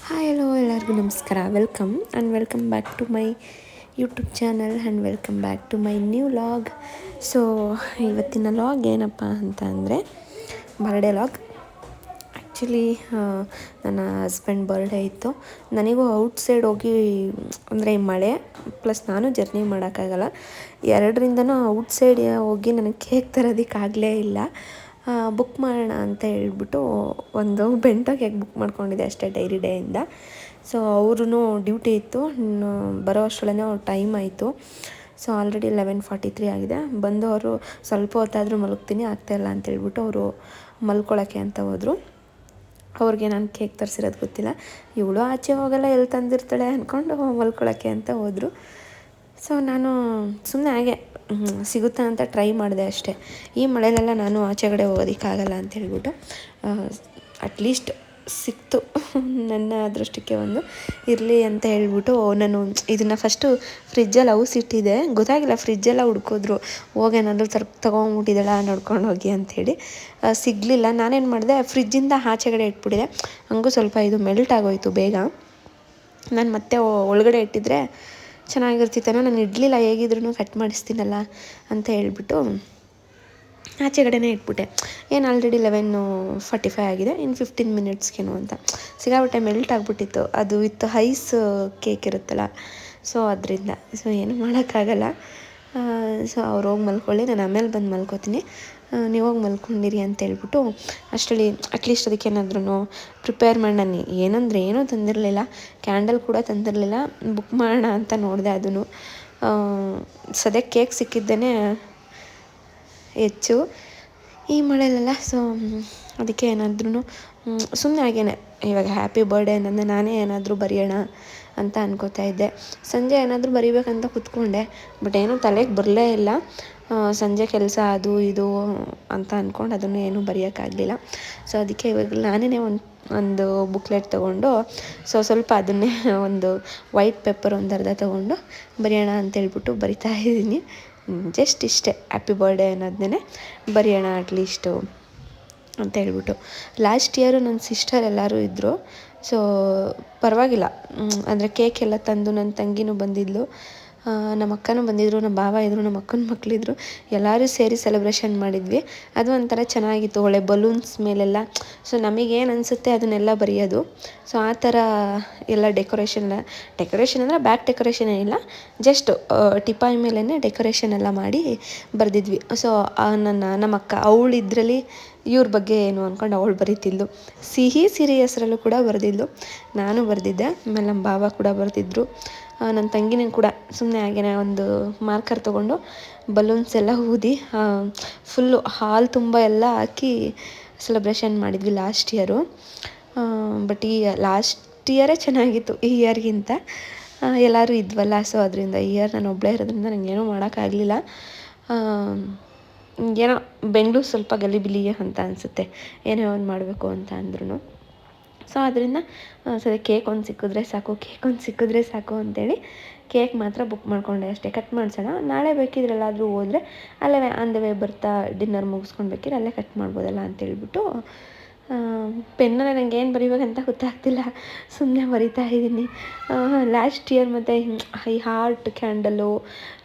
Hi hello ಎಲ್ಲರಿಗೂ ನಮಸ್ಕಾರ. Welcome back to my YouTube channel and welcome back to my new vlog. So ಇವತ್ತಿನ vlog ಏನಪ್ಪ ಅಂತ ಅಂದರೆ ಬರ್ಡೇ ಲಾಗ್. ಆ್ಯಕ್ಚುಲಿ ನನ್ನ ಹಸ್ಬೆಂಡ್ ಬರ್ಡೇ ಇತ್ತು. ನನಗೂ ಔಟ್ಸೈಡ್ ಹೋಗಿ ಅಂದರೆ ಮಳೆ ಪ್ಲಸ್ ನಾನು ಜರ್ನಿ ಮಾಡೋಕ್ಕಾಗಲ್ಲ, ಎರಡರಿಂದನೂ ಔಟ್ಸೈಡ್ ಹೋಗಿ ನನಗೆ ಕೇಕ್ ತರೋದಕ್ಕಾಗಲೇ ಇಲ್ಲ. ಬುಕ್ ಮಾಡೋಣ ಅಂತ ಹೇಳ್ಬಿಟ್ಟು ಒಂದು ಬೆಂಟೋ ಕೇಕ್ ಬುಕ್ ಮಾಡ್ಕೊಂಡಿದ್ದೆ ಅಷ್ಟೇ ಡೈರಿ ಡೇಯಿಂದ. ಸೊ ಅವ್ರೂ ಡ್ಯೂಟಿ ಇತ್ತು, ಬರೋ ಅಷ್ಟರಲ್ಲೇ ಅವ್ರ ಟೈಮ್ ಆಯಿತು. ಸೊ ಆಲ್ರೆಡಿ 11:43 ಆಗಿದೆ. ಬಂದು ಅವರು ಸ್ವಲ್ಪ ಹೊತ್ತಾದರೂ ಮಲಗ್ತೀನಿ ಆಗ್ತಾಯಿಲ್ಲ ಅಂತೇಳ್ಬಿಟ್ಟು ಅವರು ಮಲ್ಕೊಳ್ಳೋಕ್ಕೆ ಅಂತ ಹೋದರು. ಅವ್ರಿಗೆ ನಾನು ಕೇಕ್ ತರಿಸಿರೋದು ಗೊತ್ತಿಲ್ಲ, ಇವಳು ಆಚೆ ಹೋಗಲ್ಲ ಎಲ್ಲಿ ತಂದಿರ್ತಾಳೆ ಅಂದ್ಕೊಂಡು ಮಲ್ಕೊಳ್ಳೋಕ್ಕೆ ಅಂತ ಹೋದರು. ಸೊ ನಾನು ಸುಮ್ಮನೆ ಹಾಗೆ ಸಿಗುತ್ತಾ ಅಂತ ಟ್ರೈ ಮಾಡಿದೆ ಅಷ್ಟೇ. ಈ ಮಳೆಯಲ್ಲೆಲ್ಲ ನಾನು ಆಚೆಗಡೆ ಹೋಗೋದಕ್ಕಾಗಲ್ಲ ಅಂತ ಹೇಳ್ಬಿಟ್ಟು ಅಟ್ಲೀಸ್ಟ್ ಸಿಕ್ತು. ನನ್ನ ಅದೃಷ್ಟಕ್ಕೆ ಒಂದು ಇರಲಿ ಅಂತ ಹೇಳ್ಬಿಟ್ಟು ನಾನು ಇದನ್ನು ಫಸ್ಟು ಫ್ರಿಜ್ಜಲ್ಲಿ ಇಟ್ಟಿದ್ದೆ. ಗೊತ್ತಾಗಿಲ್ಲ, ಫ್ರಿಜ್ಜೆಲ್ಲ ಹುಡ್ಕಿದ್ರು, ಹೋಗೇನಾದರೂ ತೊಗೊಂಬಿಟ್ಟಿದ್ದಾಳ ನೋಡ್ಕೊಂಡು ಹೋಗಿ ಅಂಥೇಳಿ. ಸಿಗಲಿಲ್ಲ. ನಾನೇನು ಮಾಡಿದೆ, ಫ್ರಿಜ್ಜಿಂದ ಆಚೆಗಡೆ ಇಟ್ಬಿಟ್ಟಿದೆ. ಹಂಗೂ ಸ್ವಲ್ಪ ಇದು ಮೆಲ್ಟ್ ಆಗೋಯಿತು ಬೇಗ. ನಾನು ಮತ್ತೆ ಒಳಗಡೆ ಇಟ್ಟಿದ್ರೆ ಚೆನ್ನಾಗಿರ್ತಿತ್ತೇನೋ, ನಾನು ಇಡಲಿಲ್ಲ, ಹೇಗಿದ್ರೂ ಕಟ್ ಮಾಡಿಸ್ತೀನಲ್ಲ ಅಂತ ಹೇಳ್ಬಿಟ್ಟು ಆಚೆಗಡೆನೇ ಇಟ್ಬಿಟ್ಟೆ. ಏನು ಆಲ್ರೆಡಿ 11:45 ಆಗಿದೆ, ಇನ್ನು 15 ಮಿನಿಟ್ಸ್ಗೇನು ಅಂತ. ಸಿಗಾಬಿಟ್ಟೆ ಮೆಲ್ಟ್ ಆಗಿಬಿಟ್ಟಿತ್ತು. ಅದು ವಿತ್ ಐಸ್ ಕೇಕ್ ಇರುತ್ತಲ್ಲ, ಸೊ ಅದರಿಂದ. ಸೊ ಏನು ಮಾಡೋಕ್ಕಾಗಲ್ಲ. ಸೊ ಅವ್ರು ಹೋಗಿ ಮಲ್ಕೊಳ್ಳಿ, ನಾನು ಆಮೇಲೆ ಬಂದು ಮಲ್ಕೋತೀನಿ, ನೀವು ಹೋಗಿ ಮಲ್ಕೊಂಡಿರಿ ಅಂತ ಹೇಳ್ಬಿಟ್ಟು ಅಷ್ಟರಲ್ಲಿ ಅಟ್ಲೀಸ್ಟ್ ಅದಕ್ಕೇನಾದ್ರೂ ಪ್ರಿಪೇರ್ ಮಾಡಿ. ನಾನು ಏನೂ ತಂದಿರಲಿಲ್ಲ, ಕ್ಯಾಂಡಲ್ ಕೂಡ ತಂದಿರಲಿಲ್ಲ. ಬುಕ್ ಮಾಡೋಣ ಅಂತ ನೋಡಿದೆ, ಅದನ್ನು ಸದ್ಯಕ್ಕೆ ಕೇಕ್ ಸಿಕ್ಕಿದ್ದೇನೆ ಹೆಚ್ಚು ಈ ಮಳೆಯಲ್ಲೆಲ್ಲ. ಸೊ ಅದಕ್ಕೆ ಏನಾದ್ರೂ ಸುಮ್ಮನೆ ಹಾಗೇನೆ ಇವಾಗ ಹ್ಯಾಪಿ ಬರ್ಡೇ ಅನ್ನೋದನ್ನ ನಾನೇ ಏನಾದರೂ ಬರೆಯೋಣ ಅಂತ ಅನ್ಕೋತಾ ಇದ್ದೆ. ಸಂಜೆ ಏನಾದರೂ ಬರಿಬೇಕಂತ ಕೂತ್ಕೊಂಡೆ, ಬಟ್ ಏನೂ ತಲೆಗೆ ಬರಲೇ ಇಲ್ಲ. ಸಂಜೆ ಕೆಲಸ ಅದು ಇದು ಅಂತ ಅಂದ್ಕೊಂಡು ಅದನ್ನು ಏನೂ ಬರೆಯೋಕ್ಕಾಗಲಿಲ್ಲ. ಸೊ ಅದಕ್ಕೆ ಇವಾಗ ನಾನೇ ಒಂದು ಬುಕ್ಲೆಟ್ ತೊಗೊಂಡು ಸ್ವಲ್ಪ ಅದನ್ನೇ ಒಂದು ವೈಟ್ ಪೇಪರ್ ಒಂದು ಅರ್ಧ ತೊಗೊಂಡು ಬರೆಯೋಣ ಅಂತೇಳ್ಬಿಟ್ಟು ಬರಿತಾ ಇದ್ದೀನಿ. ಜಸ್ಟ್ ಇಷ್ಟೇ, ಹ್ಯಾಪಿ ಬರ್ಡೇ ಅನ್ನೋದನ್ನೇ ಬರೆಯೋಣ ಅಟ್ಲೀಸ್ಟು ಅಂತ ಹೇಳ್ಬಿಟ್ಟು. ಲಾಸ್ಟ್ ಇಯರು ನನ್ನ ಸಿಸ್ಟರ್ ಎಲ್ಲರೂ ಇದ್ದರು. ಸೊ ಪರವಾಗಿಲ್ಲ, ಅಂದರೆ ಕೇಕ್ ಎಲ್ಲ ತಂದು ನನ್ನ ತಂಗಿನೂ ಬಂದಿದ್ಲು, ನಮ್ಮ ಅಕ್ಕನೂ ಬಂದಿದ್ದರು, ನಮ್ಮ ಭಾವ ಇದ್ದರು, ನಮ್ಮ ಅಕ್ಕನ ಮಕ್ಕಳಿದ್ರು, ಎಲ್ಲರೂ ಸೇರಿ ಸೆಲೆಬ್ರೇಷನ್ ಮಾಡಿದ್ವಿ. ಅದು ಒಂಥರ ಚೆನ್ನಾಗಿತ್ತು, ಒಳ್ಳೆ ಬಲೂನ್ಸ್ ಮೇಲೆಲ್ಲ. ಸೊ ನಮಗೇನು ಅನಿಸುತ್ತೆ ಅದನ್ನೆಲ್ಲ ಬರೆಯೋದು. ಸೊ ಆ ಥರ ಎಲ್ಲ ಡೆಕೋರೇಷನ್ ಅಂದರೆ ಬ್ಯಾಕ್ ಡೆಕೋರೇಷನ್ ಏನಿಲ್ಲ, ಜಸ್ಟ್ ಟಿಪಾಯಿ ಮೇಲೇ ಡೆಕೋರೇಷನ್ ಎಲ್ಲ ಮಾಡಿ ಬರೆದಿದ್ವಿ. ಸೊ ನಮ್ಮ ಅಕ್ಕ ಅವಳಿದ್ರಲ್ಲಿ ಇವ್ರ ಬಗ್ಗೆ ಏನು ಅಂದ್ಕೊಂಡು ಅವಳು ಬರೀತಿದ್ಲು. ಸಿರಿ ಹೆಸರಲ್ಲೂ ಕೂಡ ಬರೆದಿದ್ಲು, ನಾನು ಬರೆದಿದ್ದೆ, ಆಮೇಲೆ ನಮ್ಮ ಭಾವ ಕೂಡ ಬರೆದಿದ್ರು. ನನ್ನ ತಂಗಿನೂ ಕೂಡ ಸುಮ್ಮನೆ ಹಾಗೇನೆ ಒಂದು ಮಾರ್ಕರ್ ತೊಗೊಂಡು ಬಲೂನ್ಸ್ ಎಲ್ಲ ಊದಿ ಫುಲ್ಲು ಹಾಲ್ ತುಂಬ ಎಲ್ಲ ಹಾಕಿ ಸೆಲೆಬ್ರೇಷನ್ ಮಾಡಿದ್ವಿ ಲಾಸ್ಟ್ ಇಯರು. ಬಟ್ ಈ ಲಾಸ್ಟ್ ಇಯರೇ ಚೆನ್ನಾಗಿತ್ತು ಈ ಇಯರ್ಗಿಂತ. ಎಲ್ಲರೂ ಇದ್ವಲ್ಲ, ಸೊ ಅದರಿಂದ ಈ ಇಯರ್ ನಾನು ಒಬ್ಬಳೇ ಇರೋದ್ರಿಂದ ನನಗೇನೂ ಮಾಡೋಕ್ಕಾಗಲಿಲ್ಲ. ಏನೋ ಬೆಂಗಳೂರು ಸ್ವಲ್ಪ ಗಲಿಬಿಲಿಗೆ ಅಂತ ಅನಿಸುತ್ತೆ, ಏನೇ ಒಂದು ಮಾಡಬೇಕು ಅಂತ ಅಂದ್ರೂ. ಸೊ ಅದರಿಂದ ಕೇಕ್ ಒಂದು ಸಿಕ್ಕಿದ್ರೆ ಸಾಕು ಅಂತೇಳಿ ಕೇಕ್ ಮಾತ್ರ ಬುಕ್ ಮಾಡ್ಕೊಂಡೆ ಅಷ್ಟೇ. ಕಟ್ ಮಾಡಿಸೋಣ, ನಾಳೆ ಬೇಕಿದ್ರೆಲ್ಲಾದರೂ ಹೋದರೆ ಅಲ್ಲೇ ಆನ್ ದ ವೇ ಬರ್ತಾ ಡಿನ್ನರ್ ಮುಗಿಸ್ಕೊಂಡು ಬೇಕಿದ್ರೆ ಅಲ್ಲೇ ಕಟ್ ಮಾಡ್ಬೋದಲ್ಲ ಅಂತೇಳ್ಬಿಟ್ಟು ಪೆನ್ನಲ್ಲಿ ನನಗೆ ಏನು ಬರೀಬೇಕಂತ ಗೊತ್ತಾಗ್ತಿಲ್ಲ, ಸುಮ್ಮನೆ ಬರಿತಾ ಇದ್ದೀನಿ. ಲಾಸ್ಟ್ ಇಯರ್ ಮತ್ತು ಈ ಹಾರ್ಟ್ ಕ್ಯಾಂಡಲು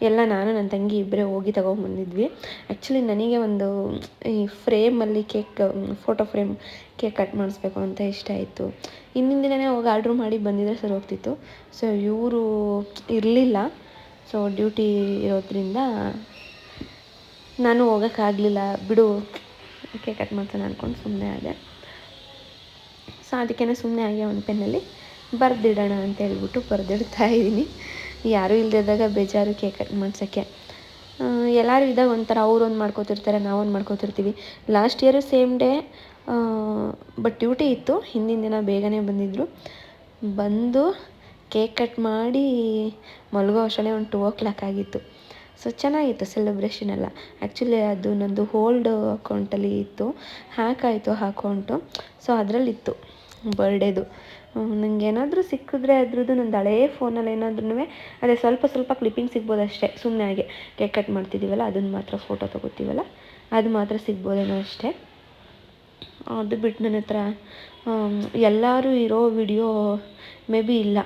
ಎಲ್ಲ ನಾನು ನನ್ನ ತಂಗಿ ಇಬ್ಬರೇ ಹೋಗಿ ತೊಗೊಂಬಂದಿದ್ವಿ. ಆ್ಯಕ್ಚುಲಿ ನನಗೆ ಒಂದು ಈ ಫ್ರೇಮಲ್ಲಿ ಫೋಟೋ ಫ್ರೇಮ್ ಕೇಕ್ ಕಟ್ ಮಾಡಿಸ್ಬೇಕು ಅಂತ ಇಷ್ಟ ಆಯಿತು. ಹಿಂದಿನ ದಿನವೇ ಹೋಗಿ ಆರ್ಡ್ರ್ ಮಾಡಿ ಬಂದಿದ್ದರೆ ಸರಿ ಹೋಗ್ತಿತ್ತು. ಸೊ ಇವರು ಇರಲಿಲ್ಲ, ಸೊ ಡ್ಯೂಟಿ ಇರೋದ್ರಿಂದ ನಾನು ಹೋಗೋಕ್ಕಾಗಲಿಲ್ಲ. ಬಿಡು, ಕೇಕ್ ಕಟ್ ಮಾಡ್ತಾನೆ ಅಂದ್ಕೊಂಡು ಸುಮ್ಮನೆ ಆದೆ. ಸೊ ಅದಕ್ಕೇ ಸುಮ್ಮನೆ ಆಗಿ ಒಂದು ಪೆನ್ನಲ್ಲಿ ಬರೆದಿಡೋಣ ಅಂತ ಹೇಳ್ಬಿಟ್ಟು ಬರೆದಿಡ್ತಾ ಇದ್ದೀನಿ. ಯಾರೂ ಇಲ್ಲದಿದ್ದಾಗ ಬೇಜಾರು ಕೇಕ್ ಕಟ್ ಮಾಡ್ಸೋಕ್ಕೆ. ಎಲ್ಲರೂ ಇದ್ದಾಗ ಒಂಥರ ಅವ್ರೊಂದು ಮಾಡ್ಕೋತಿರ್ತಾರೆ, ನಾವೊಂದು ಮಾಡ್ಕೋತಿರ್ತೀವಿ. Last year same day, but duty ಇತ್ತು. ಹಿಂದಿನ ದಿನ ಬೇಗನೆ ಬಂದು ಕೇಕ್ ಕಟ್ ಮಾಡಿ ಮಲಗೋ ಅಷ್ಟರಲ್ಲೇ ಒಂದು 2 ಆಗಿತ್ತು. ಸೊ ಚೆನ್ನಾಗಿತ್ತು ಸೆಲೆಬ್ರೇಷನ್ ಎಲ್ಲ. ಆ್ಯಕ್ಚುಲಿ ಅದು ನಂದು ಓಲ್ಡ್ ಅಕೌಂಟಲ್ಲಿ ಇತ್ತು, ಹ್ಯಾಕ್ ಆಯಿತು ಅಕೌಂಟು. ಸೊ ಅದರಲ್ಲಿತ್ತು ಬರ್ಡೇದು. ನನಗೆ ಏನಾದರೂ ಸಿಕ್ಕಿದ್ರೆ ಅದ್ರದ್ದು ನಂದು ಹಳೇ ಫೋನಲ್ಲಿ ಏನಾದ್ರೂ ಅದೇ ಸ್ವಲ್ಪ ಕ್ಲಿಪ್ಪಿಂಗ್ ಸಿಗ್ಬೋದು ಅಷ್ಟೇ. ಸುಮ್ಮನೆ ಹಾಗೆ ಕೇಕ್ ಕಟ್ ಮಾಡ್ತಿದ್ದೀವಲ್ಲ ಅದನ್ನು ಮಾತ್ರ ಫೋಟೋ ತೊಗೋತೀವಲ್ಲ ಅದು ಮಾತ್ರ ಸಿಗ್ಬೋದೇನೋ ಅಷ್ಟೇ. ಅದು ಬಿಟ್ಟು ನನ್ನ ಹತ್ರ ಎಲ್ಲರೂ ಇರೋ ವಿಡಿಯೋ ಮೇ ಬಿ ಇಲ್ಲ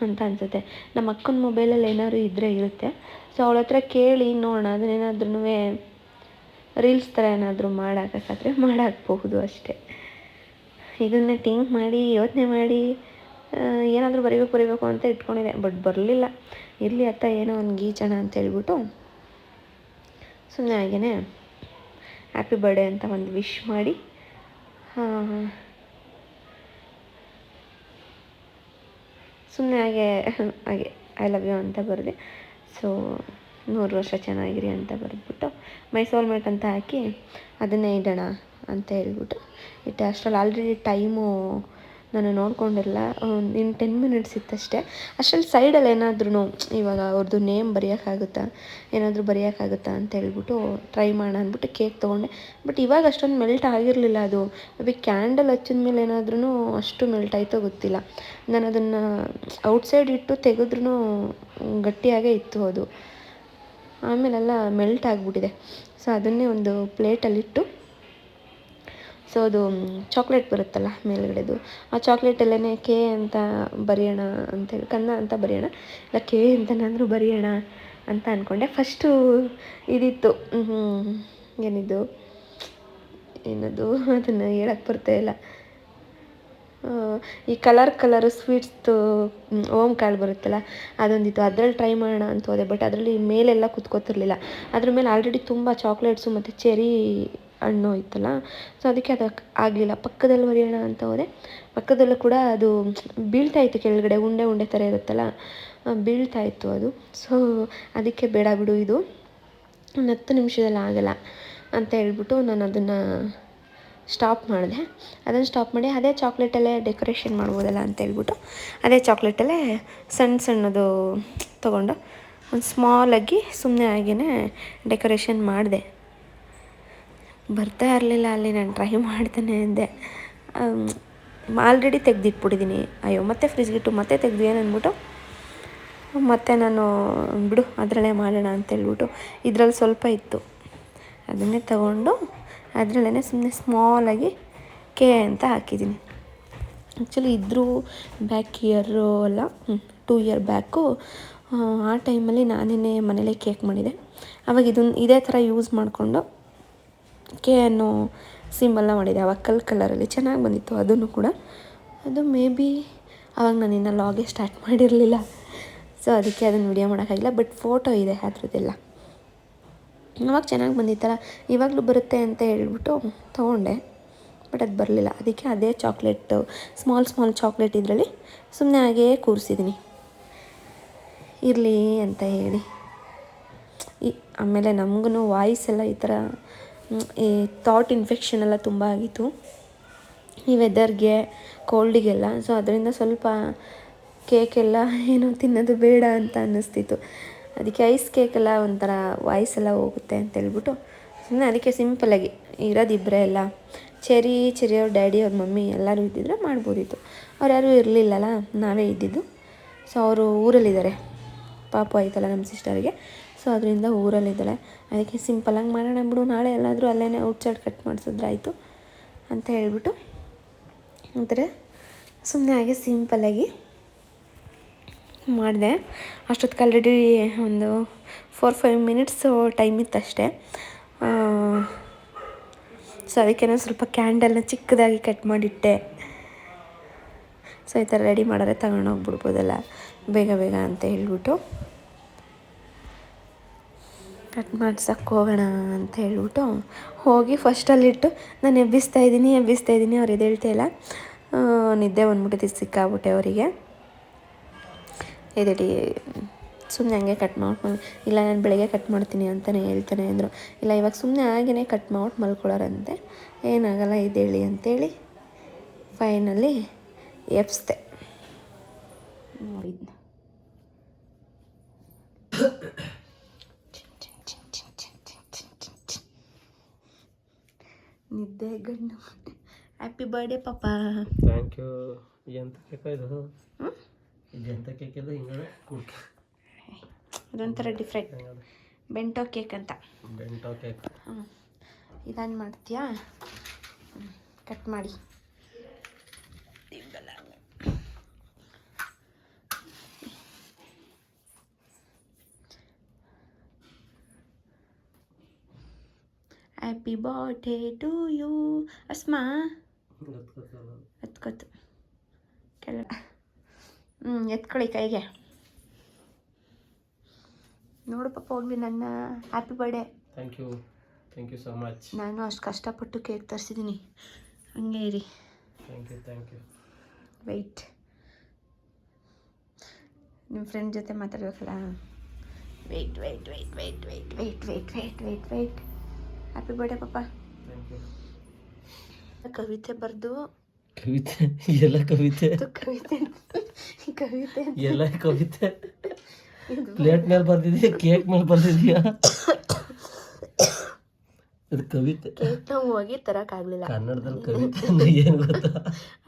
ಅಂತ ಅನಿಸುತ್ತೆ. ನಮ್ಮ ಅಕ್ಕನ ಮೊಬೈಲಲ್ಲಿ ಏನಾದ್ರು ಇದ್ದರೆ ಇರುತ್ತೆ. ಸೊ ಅವಳ ಹತ್ರ ಕೇಳಿ ನೋಡೋಣ, ಅದನ್ನೇನಾದ್ರೂ ರೀಲ್ಸ್ ಥರ ಏನಾದರೂ ಮಾಡಾಕಕ್ಕಾದರೆ ಮಾಡಾಕ್ಬಹುದು ಅಷ್ಟೇ. ಇದನ್ನೇ ಥಿಂಕ್ ಮಾಡಿ ಯೋಚನೆ ಮಾಡಿ ಏನಾದರೂ ಬರೀಬೇಕು ಅಂತ ಇಟ್ಕೊಂಡಿದ್ದೆ, ಬಟ್ ಬರಲಿಲ್ಲ. ಇರಲಿ ಅತ್ತ ಏನೋ ಒಂದು ಗೀಚೋಣ ಅಂತ ಹೇಳ್ಬಿಟ್ಟು ಸುಮ್ಮನೆ ಹಾಗೇ ಹ್ಯಾಪಿ ಬರ್ಡೇ ಅಂತ ಒಂದು ವಿಶ್ ಮಾಡಿ ಸುಮ್ಮನೆ ಹಾಗೆ ಐ ಲವ್ ಯು ಅಂತ ಬರೆದೆ. ಸೊ 100 ವರ್ಷ ಚೆನ್ನಾಗಿರಿ ಅಂತ ಬರೆದ್ಬಿಟ್ಟು ಮೈ ಸೋಲ್ಮೇಟ್ ಅಂತ ಹಾಕಿ ಅದನ್ನೇ ಇಡೋಣ ಅಂತ ಹೇಳ್ಬಿಟ್ಟು ಇಟ್ಟೆ. ಅಷ್ಟರಲ್ಲಿ ಆಲ್ರೆಡಿ ಟೈಮು ನಾನು ನೋಡ್ಕೊಂಡಿರಲ್ಲ, ಇನ್ನು 10 ಮಿನಿಟ್ಸ್ ಇತ್ತಷ್ಟೇ. ಅಷ್ಟರಲ್ಲಿ ಸೈಡಲ್ಲಿ ಏನಾದ್ರೂ ಇವಾಗ ಅವ್ರದ್ದು ನೇಮ್ ಬರೆಯೋಕ್ಕಾಗುತ್ತಾ, ಏನಾದರೂ ಬರೆಯೋಕ್ಕಾಗುತ್ತಾ ಅಂತ ಹೇಳ್ಬಿಟ್ಟು ಟ್ರೈ ಮಾಡೋಣ ಅಂದ್ಬಿಟ್ಟು ಕೇಕ್ ತೊಗೊಂಡೆ. ಬಟ್ ಇವಾಗ ಅಷ್ಟೊಂದು ಮೆಲ್ಟ್ ಆಗಿರಲಿಲ್ಲ ಅದು. ಮೇ ಕ್ಯಾಂಡಲ್ ಹಚ್ಚಿದ ಮೇಲೆ ಏನಾದ್ರೂ ಅಷ್ಟು ಮೆಲ್ಟ್ ಆಯಿತೋ ಗೊತ್ತಿಲ್ಲ. ನಾನು ಅದನ್ನು ಔಟ್ಸೈಡ್ ಇಟ್ಟು ತೆಗೆದ್ರೂ ಗಟ್ಟಿಯಾಗೇ ಇತ್ತು ಅದು. ಆಮೇಲೆಲ್ಲ ಮೆಲ್ಟ್ ಆಗಿಬಿಟ್ಟಿದೆ. ಸೊ ಅದನ್ನೇ ಒಂದು ಪ್ಲೇಟಲ್ಲಿಟ್ಟು, ಸೊ ಅದು ಚಾಕ್ಲೇಟ್ ಬರುತ್ತಲ್ಲ ಮೇಲ್ಗಡೆದು, ಆ ಚಾಕ್ಲೇಟಲ್ಲೇ ಕೆ ಅಂತ ಬರೆಯೋಣ ಅಂತೇಳಿ, ಕನ್ನ ಅಂತ ಬರೆಯೋಣ, ಇಲ್ಲ ಕೆ ಅಂತನಾದರೂ ಬರೆಯೋಣ ಅಂತ ಅಂದ್ಕೊಂಡೆ. ಫಸ್ಟು ಇದಿತ್ತು, ಏನದು ಅದನ್ನು ಹೇಳಕ್ಕೆ ಬರ್ತಾಯಿಲ್ಲ, ಈ ಕಲರ್ ಸ್ವೀಟ್ಸ್ದು ಓಮ್ ಕಾಳು ಬರುತ್ತಲ್ಲ ಅದೊಂದಿತ್ತು. ಅದರಲ್ಲಿ ಟ್ರೈ ಮಾಡೋಣ ಅಂತ ಹೋದೆ. ಬಟ್ ಅದರಲ್ಲಿ ಮೇಲೆಲ್ಲ ಕುತ್ಕೋತಿರ್ಲಿಲ್ಲ. ಅದ್ರ ಮೇಲೆ ಆಲ್ರೆಡಿ ತುಂಬ ಚಾಕ್ಲೇಟ್ಸು ಮತ್ತು ಚೆರಿ ಹಣ್ಣು ಇತ್ತಲ್ಲ, ಸೊ ಅದಕ್ಕೆ ಅದಕ್ಕೆ ಆಗಲಿಲ್ಲ. ಪಕ್ಕದಲ್ಲಿ ಬರೆಯೋಣ ಅಂತ ಹೋದೆ. ಪಕ್ಕದಲ್ಲೂ ಕೂಡ ಅದು ಬೀಳ್ತಾಯಿತ್ತು ಕೆಳಗಡೆ, ಉಂಡೆ ಥರ ಇರುತ್ತಲ್ಲ, ಬೀಳ್ತಾಯಿತ್ತು ಅದು. ಸೊ ಅದಕ್ಕೆ ಬೇಡ ಬಿಡು, ಇದು 10 ನಿಮಿಷದಲ್ಲಿ ಆಗಲ್ಲ ಅಂತ ಹೇಳ್ಬಿಟ್ಟು ನಾನು ಅದನ್ನು ಸ್ಟಾಪ್ ಮಾಡಿದೆ. ಅದನ್ನು ಸ್ಟಾಪ್ ಮಾಡಿ ಅದೇ ಚಾಕ್ಲೇಟಲ್ಲೇ ಡೆಕೋರೇಷನ್ ಮಾಡ್ಬೋದಲ್ಲ ಅಂತ ಹೇಳ್ಬಿಟ್ಟು ಅದೇ ಚಾಕ್ಲೇಟಲ್ಲೇ ಸಣ್ಣದು ತೊಗೊಂಡು ಒಂದು ಸ್ಮಾಲಾಗಿ ಸುಮ್ಮನೆ ಹಾಗೇ ಡೆಕೋರೇಷನ್ ಮಾಡಿದೆ. ಬರ್ತಾ ಇರಲಿಲ್ಲ ಅಲ್ಲಿ, ನಾನು ಟ್ರೈ ಮಾಡ್ತಾನೆ ಇದ್ದೆ. ಆಲ್ರೆಡಿ ತೆಗೆದಿಟ್ಬಿಟ್ಟಿದ್ದೀನಿ. ಅಯ್ಯೋ ಮತ್ತೆ ಫ್ರಿಜ್ಗಿಟ್ಟು ಮತ್ತೆ ತೆಗೆದು ಏನಂದ್ಬಿಟ್ಟು ಮತ್ತೆ ನಾನು ಬಿಡು ಅದರಲ್ಲೇ ಮಾಡೋಣ ಅಂತೇಳ್ಬಿಟ್ಟು ಇದರಲ್ಲಿ ಸ್ವಲ್ಪ ಇತ್ತು, ಅದನ್ನೇ ತಗೊಂಡು ಅದರಲ್ಲೇ ಸುಮ್ಮನೆ ಸ್ಮಾಲಾಗಿ ಕೆ ಅಂತ ಹಾಕಿದ್ದೀನಿ. ಆ್ಯಕ್ಚುಲಿ ಇದ್ದರೂ ಬ್ಯಾಕ್ ಇಯರು ಅಲ್ಲ, 2 ಇಯರ್ ಬ್ಯಾಕು ಆ ಟೈಮಲ್ಲಿ ನಾನೇ ಮನೇಲೇ ಕೇಕ್ ಮಾಡಿದೆ. ಆವಾಗ ಇದೇ ಥರ ಯೂಸ್ ಮಾಡಿಕೊಂಡು ಕೆ ಅನ್ನೋ ಸಿಂಬಲ್ನ ಮಾಡಿದೆ. ಆವಾಗ ಕಲರಲ್ಲಿ ಚೆನ್ನಾಗಿ ಬಂದಿತ್ತು ಅದನ್ನು ಕೂಡ. ಅದು ಮೇ ಬಿ ಆವಾಗ ನಾನು ಇನ್ನೂ ಲಾಗೇ ಸ್ಟಾರ್ಟ್ ಮಾಡಿರಲಿಲ್ಲ, ಸೊ ಅದಕ್ಕೆ ಅದನ್ನು ವಿಡಿಯೋ ಮಾಡೋಕ್ಕಾಗಿಲ್ಲ. ಬಟ್ ಫೋಟೋ ಇದೆ ಅದರದ್ದೆಲ್ಲ. ಆವಾಗ ಚೆನ್ನಾಗಿ ಬಂದಿತ್ತಲ್ಲ, ಇವಾಗಲೂ ಬರುತ್ತೆ ಅಂತ ಹೇಳ್ಬಿಟ್ಟು ತೊಗೊಂಡೆ. ಬಟ್ ಅದು ಬರಲಿಲ್ಲ. ಅದಕ್ಕೆ ಅದೇ ಚಾಕ್ಲೇಟು ಸ್ಮಾಲ್ ಚಾಕ್ಲೇಟ್ ಇದರಲ್ಲಿ ಸುಮ್ಮನೆ ಹಾಗೇ ಕೂರಿಸಿದ್ದೀನಿ ಇರಲಿ ಅಂತ ಹೇಳಿ. ಆಮೇಲೆ ನಮಗೂ ವಾಯ್ಸ್ ಎಲ್ಲ ಈ ಥರ ಈ ಥಾಟ್ ಇನ್ಫೆಕ್ಷನ್ ಎಲ್ಲ ತುಂಬ ಆಗಿತ್ತು ಈ ವೆದರ್ಗೆ, ಕೋಲ್ಡಿಗೆಲ್ಲ. ಸೊ ಅದರಿಂದ ಸ್ವಲ್ಪ ಕೇಕೆಲ್ಲ ಏನೋ ತಿನ್ನೋದು ಬೇಡ ಅಂತ ಅನ್ನಿಸ್ತಿತ್ತು. ಅದಕ್ಕೆ ಐಸ್ ಕೇಕೆಲ್ಲ ಒಂಥರ ವಾಯ್ಸೆಲ್ಲ ಹೋಗುತ್ತೆ ಅಂತೇಳ್ಬಿಟ್ಟು ಸುಮ್ಮನೆ ಅದಕ್ಕೆ ಸಿಂಪಲ್ಲಾಗಿ ಇರೋದಿಬ್ಬರೇ ಎಲ್ಲ, ಚೆರಿ ಅವ್ರ ಡ್ಯಾಡಿ ಅವ್ರ ಮಮ್ಮಿ ಎಲ್ಲರೂ ಇದ್ದಿದ್ರೆ ಮಾಡ್ಬೋದಿತ್ತು. ಅವ್ರು ಯಾರೂ ಇರಲಿಲ್ಲಲ್ಲ, ನಾವೇ ಇದ್ದಿದ್ದು. ಸೊ ಅವರು ಊರಲ್ಲಿದ್ದಾರೆ, ಪಾಪು ಆಯ್ತಲ್ಲ ನಮ್ಮ ಸಿಸ್ಟರ್ಗೆ. ಸೊ ಅದರಿಂದ ಊರಲ್ಲಿದ್ದಾಳೆ. ಅದಕ್ಕೆ ಸಿಂಪಲ್ಲಾಗಿ ಮಾಡೋಣ ಬಿಡು, ನಾಳೆ ಎಲ್ಲಾದರೂ ಅಲ್ಲೇ ಔಟ್ಸೈಡ್ ಕಟ್ ಮಾಡಿಸಿದ್ರಾಯ್ತು ಅಂತ ಹೇಳ್ಬಿಟ್ಟು ಒಂಥರ ಸುಮ್ಮನೆ ಹಾಗೆ ಸಿಂಪಲ್ಲಾಗಿ ಮಾಡಿದೆ. ಅಷ್ಟೊತ್ತಿಗೆ ಆಲ್ರೆಡಿ ಒಂದು 4-5 ಮಿನಿಟ್ಸು ಟೈಮ್ ಇತ್ತಷ್ಟೇ. ಸೊ ಅದಕ್ಕೇನೋ ಸ್ವಲ್ಪ ಕ್ಯಾಂಡಲ್ನ ಚಿಕ್ಕದಾಗಿ ಕಟ್ ಮಾಡಿಟ್ಟೆ. ಸೊ ಈ ಥರ ರೆಡಿ ಮಾಡೋರೆ ತಗೊಂಡೋಗ್ಬಿಡ್ಬೋದಲ್ಲ ಬೇಗ ಅಂತ ಹೇಳ್ಬಿಟ್ಟು ಕಟ್ ಮಾಡ್ಸೋಕ್ಕೆ ಹೋಗೋಣ ಅಂತ ಹೇಳ್ಬಿಟ್ಟು ಹೋಗಿ ಫಸ್ಟಲ್ಲಿಟ್ಟು ನಾನು ಎಬ್ಬಿಸ್ತಾ ಇದ್ದೀನಿ. ಅವ್ರು ಎದ್ದೇಳ್ತಾ ಇಲ್ಲ, ನಿದ್ದೆ ಬಂದ್ಬಿಟ್ಟಿದ್ದು ಸಿಕ್ಕಾಬಿಟ್ಟೆ ಅವರಿಗೆ. ಎದ್ದೇಳಿ ಸುಮ್ಮನೆ ಹಂಗೆ ಕಟ್ ಮಾಡ್ಕೊಂಡು, ಇಲ್ಲ ನಾನು ಬೆಳಗ್ಗೆ ಕಟ್ ಮಾಡ್ತೀನಿ ಅಂತಲೇ ಹೇಳ್ತಾನೆ ಅಂದರು. ಇಲ್ಲ ಇವಾಗ ಸುಮ್ಮನೆ ಹಾಗೇ ಕಟ್ ಮಾಡ್ಬಿಟ್ಟು ಮಲ್ಕೊಳ್ಳೋರಂತೆ, ಏನಾಗಲ್ಲ ಎದ್ದೇಳಿ ಅಂತೇಳಿ ಫೈನಲ್ಲಿ ಎಬ್ಬಿಸ್ದೆ. ನೋಡಿದ್ನ ನಿದ್ದೆ ಗಂಡು. ಹ್ಯಾಪಿ ಬರ್ಡೇ ಪಾಪ. Thank you. ಎಂತ ಕೇಕ್ ಇದು? ಎಂತ ಕೇಕ್ ಇದು? ಹಿಂಗಡೆ ಕುಡ್ಕೆ ಅದೊಂಥರ ಡಿಫ್ರೆಂಟ್ ಬೆಂಟೋ ಕೇಕ್ ಅಂತ. Bento cake. ಇದನ್ನು ಮಾಡ್ತೀಯಾ? ಕಟ್ ಮಾಡಿ happy birthday to you Asma ಎತ್ಕೊತು ಕೆಲ ಎತ್ಕೊಳ್ಳಿ ಕೈಗೆ. ನೋಡು ಪಾಪ ಹೋಗ್ಲಿ ನನ್ನ happy birthday. Thank you so much. ನಾನು ಅಷ್ಟು ಕಷ್ಟಪಟ್ಟು ಕೇಕ್ ತರಿಸಿದ್ದೀನಿ, ಹಂಗೆ ಇರಿ. Thank you. ವೆಯ್ಟ್, ನಿಮ್ಮ ಫ್ರೆಂಡ್ ಜೊತೆ ಮಾತಾಡ್ಬೇಕಲ್ಲ. ವೆಯ್ಟ್. ಹ್ಯಾಪಿ ಬರ್ಡೇ ಪಾಪ. Thank you. ಕವಿತೆ ಬರೆದು ಎಲ್ಲ ಕವಿತೆ ಎಲ್ಲ ಕವಿತೆ ಪ್ಲೇಟ್ ಮೇಲೆ ಬರ್ದಿದ್ಯಾ, ಕೇಕ್ ಮೇಲೆ ಬರ್ದಿದ್ಯಾ? ಅದು ಕವಿತೆ. ಕೇಕ್ ನಾವು ಹೋಗಿ ತರೋಕ್ಕಾಗಲಿಲ್ಲ. ಕನ್ನಡದಲ್ಲಿ ಕವಿತೆ ಅಂದ್ರೆ ಏನು ಗೊತ್ತಾ?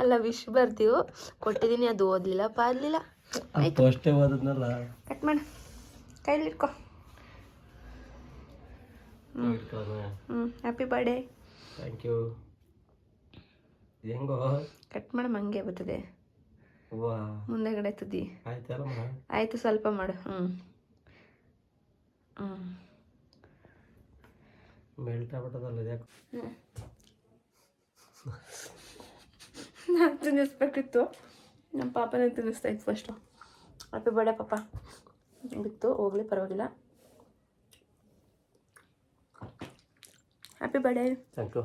ಅಲ್ಲ, ವಿಶ್ ಬರ್ತೀವಿ ಕೊಟ್ಟಿದ್ದೀನಿ, ಅದು ಓದಲಿಲ್ಲ ಪಾದಲಿಲ್ಲ. ಅಷ್ಟೇ ಓದದ್ನಲ್ಲ. ಕಟ್ ಮಾಡು, ಕೈಲಿ ಇಟ್ಕೊ. Happy birthday. Thank you. ಹೆಂಗೋ ಕಟ್ ಮಾಡು, ಹಂಗೆ ಬರ್ತದೆ ವಾ ಮುಂದೆಗಡೆ ತುದಿ. ಆಯ್ತಲ್ಲ ಆಯಿತು, ಸ್ವಲ್ಪ ಮಾಡು. ಮೆಲ್ಟ್ ಆಗ್ಬಿಟ್ಟದಲ್ಲ ಯಾಕೆ? ನಾನು ತಿನ್ನಿಸ್ಬೇಕಿತ್ತು, ನಮ್ಮ ಪಾಪನೇ ತಿನ್ನಿಸ್ತಾ ಇತ್ತು ಫಸ್ಟು. ಹ್ಯಾಪಿ ಬರ್ಡೇ ಪಾಪ. ಬಿತ್ತು ಹೋಗ್ಲಿ, ಪರವಾಗಿಲ್ಲ. Happy birthday. Thank you.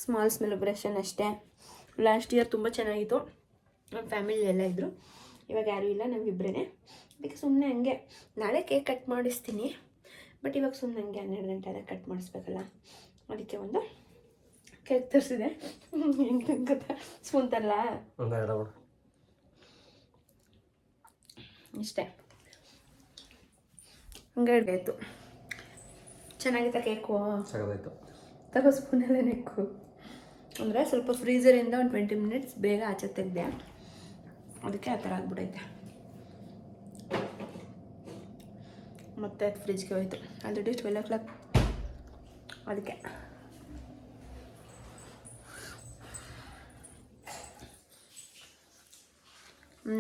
Small celebration ಅಷ್ಟೇ. ಲಾಸ್ಟ್ ಇಯರ್ ತುಂಬ ಚೆನ್ನಾಗಿತ್ತು, ನಮ್ಮ ಫ್ಯಾಮಿಲಿ ಎಲ್ಲ ಇದ್ದರು. ಇವಾಗ ಯಾರೂ ಇಲ್ಲ, ನಾವಿಬ್ಬರೇ. ಅದಕ್ಕೆ ಸುಮ್ಮನೆ ಹಂಗೆ ನಾಳೆ ಕೇಕ್ ಕಟ್ ಮಾಡಿಸ್ತೀನಿ, ಬಟ್ ಇವಾಗ ಸುಮ್ಮನೆ ಹಂಗೆ 12 ಗಂಟೆ ಆದಾಗ ಕಟ್ ಮಾಡಿಸ್ಬೇಕಲ್ಲ, ಅದಕ್ಕೆ ಒಂದು ಕೇಕ್ ತರಿಸಿದೆ. ಹೆಂಗೆ ಗೊತ್ತಾ, ಸ್ಪೂನ್ ತರಲ್ಲ, ಇಷ್ಟೇ. ಹಂಗೆ ಹಿಡ್ಗಾಯ್ತು. ಚೆನ್ನಾಗಿತ್ತ ಕೇಕು? ಚೆನ್ನಾಗಾಯ್ತು. ತಗೋ ಸ್ಪೂನೆಲ್ಲ ನೆಕ್ಕು. ಅಂದರೆ ಸ್ವಲ್ಪ ಫ್ರೀಝರಿಂದ ಒಂದು 20 ಮಿನಿಟ್ಸ್ ಬೇಗ ಆಚೆ ತೆಗೆದೆ, ಅದಕ್ಕೆ ಆ ಥರ ಆಗ್ಬಿಡೈತೆ. ಮತ್ತೆ ಅದು ಫ್ರಿಜ್ಗೆ ಹೋಯ್ತು. ಆಲ್ರೆಡಿ 12 o'clock, ಅದಕ್ಕೆ.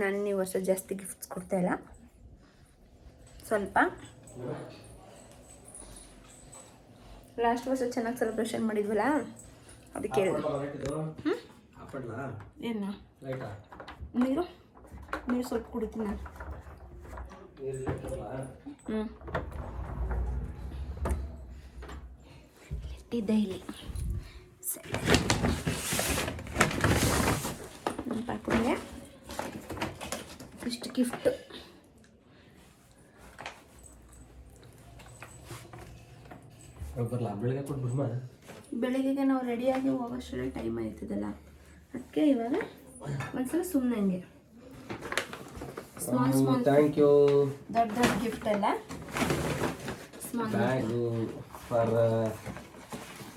ನಾನು ಈ ವರ್ಷ ಜಾಸ್ತಿ ಗಿಫ್ಟ್ಸ್ ಕೊಡ್ತಾಯಿಲ್ಲ, ಸ್ವಲ್ಪ. ಲಾಸ್ಟ್ ವರ್ಷ ಚೆನ್ನಾಗಿ ಸೆಲೆಬ್ರೇಷನ್ ಮಾಡಿದ್ವಲ್ಲ, ಅದಕ್ಕೆ ಹೇಳಿದೆ. ಏನು ನೀರು ಸ್ವಲ್ಪ ಕುಡಿತೀನಿ ನಾನು. ಇಟ್ಟಿದ್ದೆ ಇಲ್ಲಿ. ಸರಿ, ನಮ್ಮ ಪಾಪನಿಗೆ ಇಷ್ಟು ಗಿಫ್ಟು. ಬೆಳಿಗ್ಗೆ ನಾವು ರೆಡಿಯಾಗಿ ಹೋಗೋಷ್ಟರಲ್ಲಿ ಟೈಮ್ ಆಯ್ತದಲ್ಲ, ಅದಕ್ಕೆ ಇವಾಗ ಒಂದ್ಸಲ ಸುಮ್ಮನೆ ಹಂಗೆ ಸ್ಮಾಲ್ ಥ್ಯಾಂಕ್ ಯು. ದೊಡ್ಡ ಗಿಫ್ಟ್ ಅಲ್ಲ, small bag for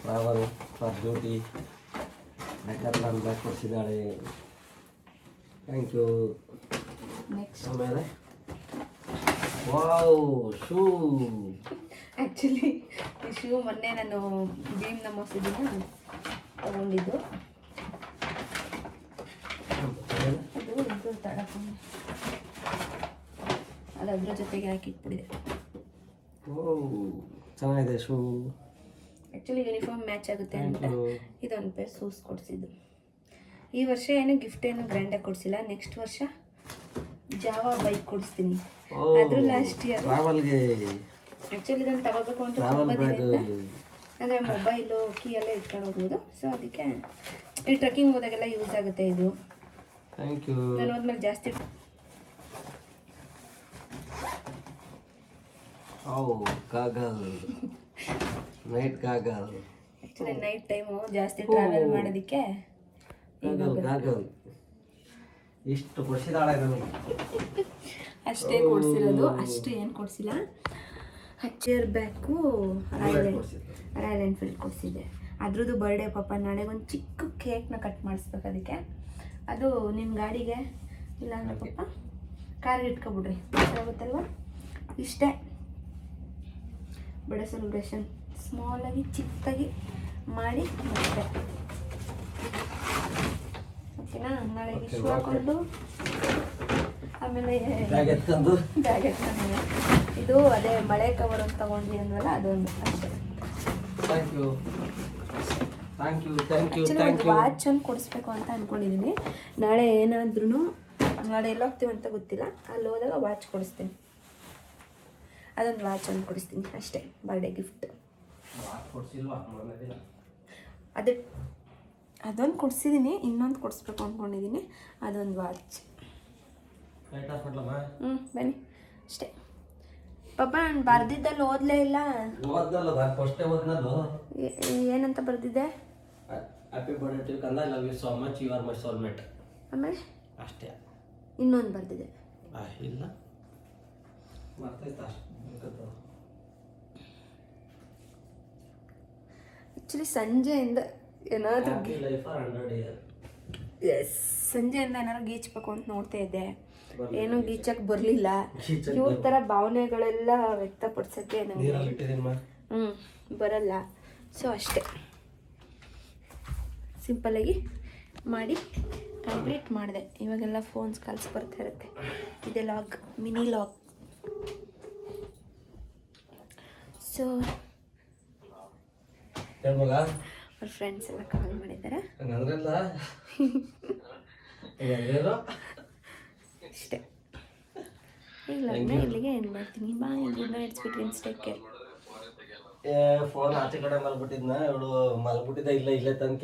travel, for duty. Decathlon bag ಕೊಡಿಸಿದ್ದಾಳೆ. Thank you. ನೆಕ್ಸ್ಟ್ ಆಮೇಲೆ ವಾವ್ ಶೂ. ಆ್ಯಕ್ಚುಲಿ ಈ ಶೂ ಮೊನ್ನೆ ನಾನು ಭೀಮ್ ನಮೋಸಿದಿನ ತಗೊಂಡಿದ್ದು. ಅದು ಇದು ತಡಕೊಂಡು ಅದು ಅದ್ರ ಜೊತೆಗೆ ಹಾಕಿಟ್ಬಿಡಿದೆ. ಓ ಚೆನ್ನಾಗಿದೆ ಶೂ. ಆ್ಯಕ್ಚುಲಿ ಯೂನಿಫಾರ್ಮ್ ಮ್ಯಾಚ್ ಆಗುತ್ತೆ ಅಂತ ಇದೊಂದು ಪೇರ್ ಶೂಸ್ ಕೊಡಿಸಿದ್ದು. ಈ ವರ್ಷ ಏನು ಗಿಫ್ಟ್ ಏನು ಗ್ರ್ಯಾಂಡಾಗಿ ಕೊಡಿಸಿಲ್ಲ. ನೆಕ್ಸ್ಟ್ ವರ್ಷ ಜಾವಾ ಬೈಕ್ ಕೊಡಿಸ್ತೀನಿ. ಆದರೂ ಲಾಸ್ಟ್ ಇಯರ್ ಟ್ರಾವೆಲ್ಗೆ ಆ್ಯಕ್ಚುಲಿ ಇದನ್ನು ತಗೋಬೇಕು ಅಂತ ತುಂಬ ದಿನದಿಂದ, ಅಂದರೆ ಮೊಬೈಲು ಕೀ ಎಲ್ಲ ಇಟ್ಕೊಂಡು ಹೋಗ್ಬೋದು. ಸೊ ಅದಕ್ಕೆ ಈ ಟ್ರೆಕ್ಕಿಂಗ್ ಹೋದಾಗೆಲ್ಲ ಯೂಸ್ ಆಗುತ್ತೆ ಇದು. Thank you. ನಾನು ಹೋದ್ಮೇಲೆ ಜಾಸ್ತಿ goggle, night goggle. Actually night time ಜಾಸ್ತಿ ಟ್ರಾವೆಲ್ ಮಾಡೋದಕ್ಕೆ ಗಾಗಲ್ ಇಷ್ಟು ಕೊಡಿಸಿದಾಳೆ ನನಗೆ. ಅಷ್ಟೇ ಕೊಡಿಸಿರೋದು, ಅಷ್ಟು ಏನು ಕೊಡಿಸಿಲ್ಲ. ಚೇರ್ ಬ್ಯಾಕು ರಾಯಲ್ ಎನ್ಫೀಲ್ಡ್ ಕೊಡಿಸಿದ್ದೆ. ಅದ್ರದ್ದು ಬರ್ಡೇ ಪಾಪ. ನಾಳೆ ಒಂದು ಚಿಕ್ಕ ಕೇಕ್ನ ಕಟ್ ಮಾಡಿಸ್ಬೇಕು. ಅದಕ್ಕೆ ಅದು ನಿಮ್ಮ ಗಾಡಿಗೆ ಇಲ್ಲ ಅಂದ್ರೆ ಪಾಪ ಕಾರ್ಗೆ ಇಟ್ಕೊಬಿಡ್ರಿ, ಆಗುತ್ತಲ್ವ. ಇಷ್ಟೇ ಬರ್ಡೇ ಸೆಲೆಬ್ರೇಷನ್ ಸ್ಮಾಲಾಗಿ ಚಿಕ್ಕದಾಗಿ ಮಾಡಿ ಮತ್ತೆ ಓಕೆನಾ. ನಾಳೆ ಇಷ್ಟು ಹಾಕೊಂಡು ಆಮೇಲೆ ಬ್ಯಾಗ್ ಎತ್ಕೊಂಡು ಇದು ಅದೇ ಮಳೆ ಕವರ್ ಅಂತ ತಗೊಂಡ್ವಿ ಅಂದ್ವಲ್ಲ ಅದೊಂದು ಅಷ್ಟೇ. Thank you thank you thank you actually thank ಒಂದು ಯು. ವಾಚ್ ಒಂದು ಕೊಡಿಸ್ಬೇಕು ಅಂತ ಅಂದ್ಕೊಂಡಿದ್ದೀನಿ. ನಾಳೆ ಏನಾದ್ರೂ ನಾಳೆ ಎಲ್ಲ ಹೋಗ್ತೀವಿ ಅಂತ ಗೊತ್ತಿಲ್ಲ, ಅಲ್ಲಿ ಹೋದಾಗ ವಾಚ್ ಕೊಡಿಸ್ತೀನಿ. ಅದೊಂದು ವಾಚ್ ಒಂದು ಕೊಡಿಸ್ತೀನಿ ಅಷ್ಟೇ, ಬರ್ಡೇ ಗಿಫ್ಟ್. ಕೊಡ್ಸಿಲ್ವಾ ಮೊನ್ನೆ ದಿನ? ಅದೇ ಅದೊಂದು ಕೊಡಿಸಿದ್ದೀನಿ, ಇನ್ನೊಂದು ಕೊಡಿಸ್ಬೇಕು ಅಂದ್ಕೊಂಡಿದ್ದೀನಿ, ಅದೊಂದು ವಾಚ್. Light off ಮಾಡ್ಲಮ್ಮ? ಬನ್ನಿ ಅಷ್ಟೇ. ಪಾಪ ನಾನು ಬರ್ದಿದ್ದಲ್ಲಿ ಓದಲೇ ಇಲ್ಲ. ಓದ್ನಲ್ಲ ನಾನು ಫಸ್ಟೇ ಓದ್ನಲ್ಲ. ಏನಂತ ಬರ್ದಿದ್ದೆ? ಹ್ಯಾಪಿ ಬರ್ಡೇ ಟು ಕಂದ, love you so much, you are my soulmate. ಆಮೇಲೆ ಅಷ್ಟೇ. ಇನ್ನೊಂದು ಬರ್ದಿದ್ದೆ. ಇಲ್ಲ ಮರ್ತಾಯ್ತಾ? ಅಷ್ಟು ಆ್ಯಕ್ಚುಲಿ ಸಂಜೆಯಿಂದ ಏನಾದರೂ ಲೈಫ್ 100 ಇಯರ್. ಎಸ್, ಸಂಜೆಯಿಂದ ಏನಾದ್ರು ಗೀಚ್ಬೇಕು ಅಂತ ನೋಡ್ತಾ ಇದ್ದೆ, ಏನೂ ಗೀಚಕ್ಕೆ ಬರಲಿಲ್ಲ. ಇವ್ರ ಥರ ಭಾವನೆಗಳೆಲ್ಲ ವ್ಯಕ್ತಪಡಿಸೋಕ್ಕೆ ನನಗೆ ಬರಲ್ಲ. ಸೊ ಅಷ್ಟೇ, ಸಿಂಪಲ್ಲಾಗಿ ಮಾಡಿ ಕಂಪ್ಲೀಟ್ ಮಾಡಿದೆ. ಇವಾಗೆಲ್ಲ ಫೋನ್ಸ್ ಕಾಲ್ಸ್ ಬರ್ತಾ ಇರುತ್ತೆ. ಇದೆ ಲಾಗ್, ಮಿನಿ ಲಾಗ್. ಸೊ ಅವ್ರ ಫ್ರೆಂಡ್ಸ್ ಎಲ್ಲ ಕಾಲ್ ಮಾಡಿದ್ದಾರೆ ಅಷ್ಟೇ. ಈಗ ಲಗ್ನ ಇಲ್ಲಿಗೆ ಏನು ಮಾಡ್ತೀನಿ. Bye, good night, sweet dreams, take care. Phone ಆಚೆ ಕಡೆ ಮಲ್ಬಿಟ್ಟಿದ್ನ, ಇವಳು ಮಲ್ಬಿಟ್ಟಿದ್ದ ಇಲ್ಲೇ ತಂದು